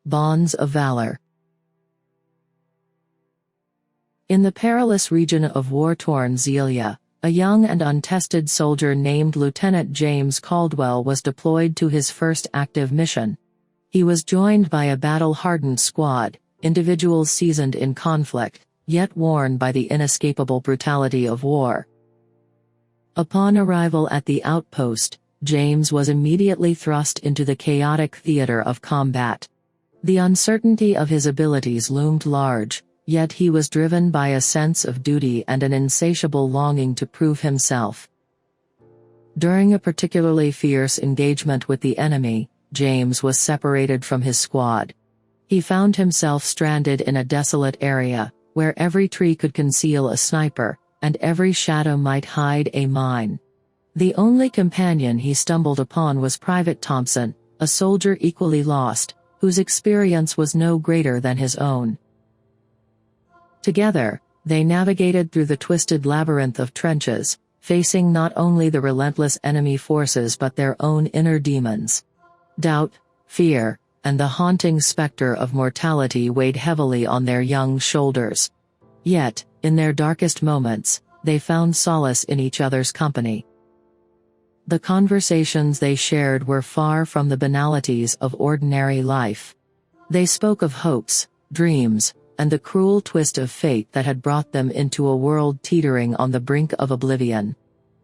Bonds of Valor. In the perilous region of war-torn Zaelia, a young and untested soldier named Lieutenant James Caldwell was deployed to his first active mission. He was joined by a battle-hardened squad, individuals seasoned in conflict, yet worn by the inescapable brutality of war. Upon arrival at the outpost, James was immediately thrust into the chaotic theater of combat. The uncertainty of his abilities loomed large, yet he was driven by a sense of duty and an insatiable longing to prove himself. During a particularly fierce engagement with the enemy, James was separated from his squad. He found himself stranded in a desolate area, where every tree could conceal a sniper, and every shadow might hide a mine. The only companion he stumbled upon was Private Thompson, a soldier equally lost, whose experience was no greater than his own. Together, they navigated through the twisted labyrinth of trenches, facing not only the relentless enemy forces but their own inner demons. Doubt, fear, and the haunting specter of mortality weighed heavily on their young shoulders. Yet, in their darkest moments, they found solace in each other's company. The conversations they shared were far from the banalities of ordinary life. They spoke of hopes, dreams, and the cruel twist of fate that had brought them into a world teetering on the brink of oblivion.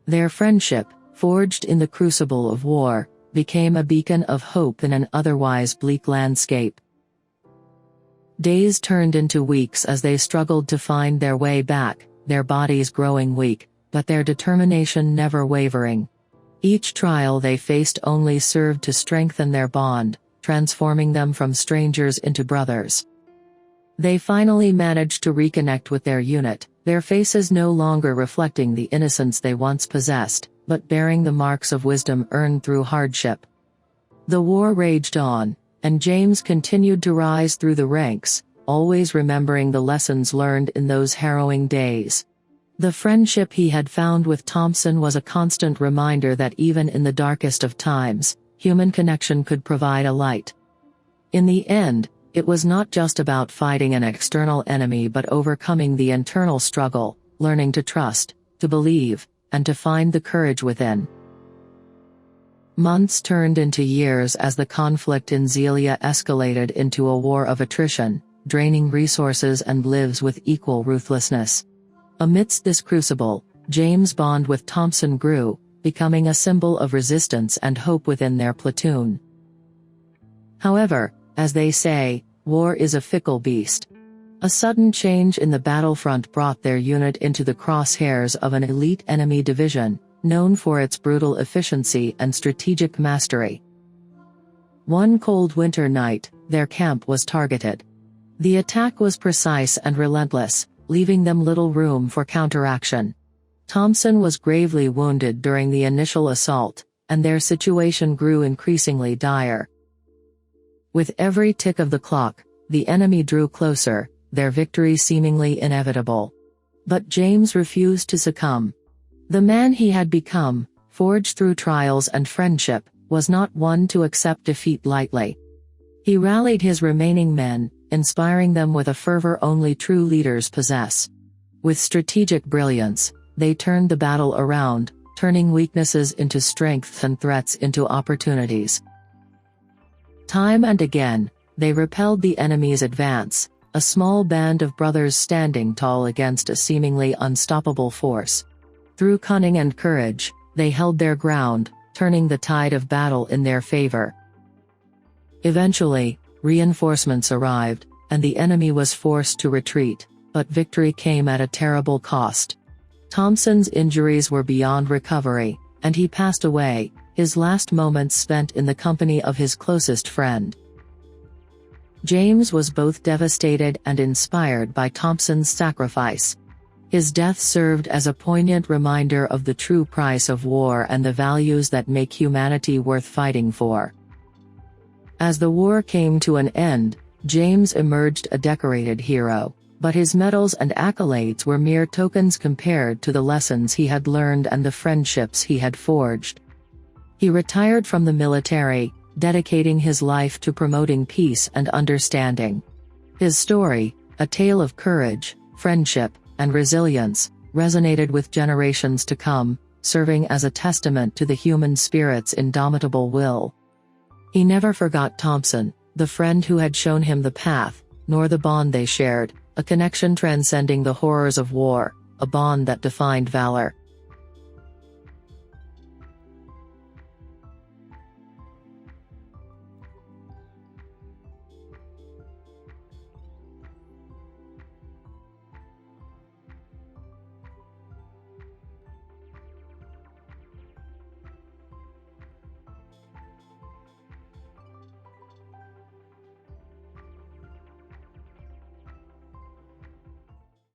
Their friendship, forged in the crucible of war, became a beacon of hope in an otherwise bleak landscape. Days turned into weeks as they struggled to find their way back, their bodies growing weak, but their determination never wavering. Each trial they faced only served to strengthen their bond, transforming them from strangers into brothers. They finally managed to reconnect with their unit, their faces no longer reflecting the innocence they once possessed, but bearing the marks of wisdom earned through hardship. The war raged on, and James continued to rise through the ranks, always remembering the lessons learned in those harrowing days. The friendship he had found with Thompson was a constant reminder that even in the darkest of times, human connection could provide a light. In the end, it was not just about fighting an external enemy but overcoming the internal struggle, learning to trust, to believe, and to find the courage within. Months turned into years as the conflict in Zaelia escalated into a war of attrition, draining resources and lives with equal ruthlessness. Amidst this crucible, James' bond with Thompson grew, becoming a symbol of resistance and hope within their platoon. However, as they say, war is a fickle beast. A sudden change in the battlefront brought their unit into the crosshairs of an elite enemy division, known for its brutal efficiency and strategic mastery. One cold winter night, their camp was targeted. The attack was precise and relentless, leaving them little room for counteraction. Thompson was gravely wounded during the initial assault, and their situation grew increasingly dire. With every tick of the clock, the enemy drew closer, their victory seemingly inevitable. But James refused to succumb. The man he had become, forged through trials and friendship, was not one to accept defeat lightly. He rallied his remaining men, inspiring them with a fervor only true leaders possess. With strategic brilliance, they turned the battle around, turning weaknesses into strengths and threats into opportunities. Time and again, they repelled the enemy's advance, a small band of brothers standing tall against a seemingly unstoppable force. Through cunning and courage, they held their ground, turning the tide of battle in their favor. Eventually, reinforcements arrived, and the enemy was forced to retreat, but victory came at a terrible cost. Thompson's injuries were beyond recovery, and he passed away, his last moments spent in the company of his closest friend. James was both devastated and inspired by Thompson's sacrifice. His death served as a poignant reminder of the true price of war and the values that make humanity worth fighting for. As the war came to an end, James emerged a decorated hero, but his medals and accolades were mere tokens compared to the lessons he had learned and the friendships he had forged. He retired from the military, dedicating his life to promoting peace and understanding. His story, a tale of courage, friendship, and resilience, resonated with generations to come, serving as a testament to the human spirit's indomitable will. He never forgot Thompson, the friend who had shown him the path, nor the bond they shared, a connection transcending the horrors of war, a bond that defined valor,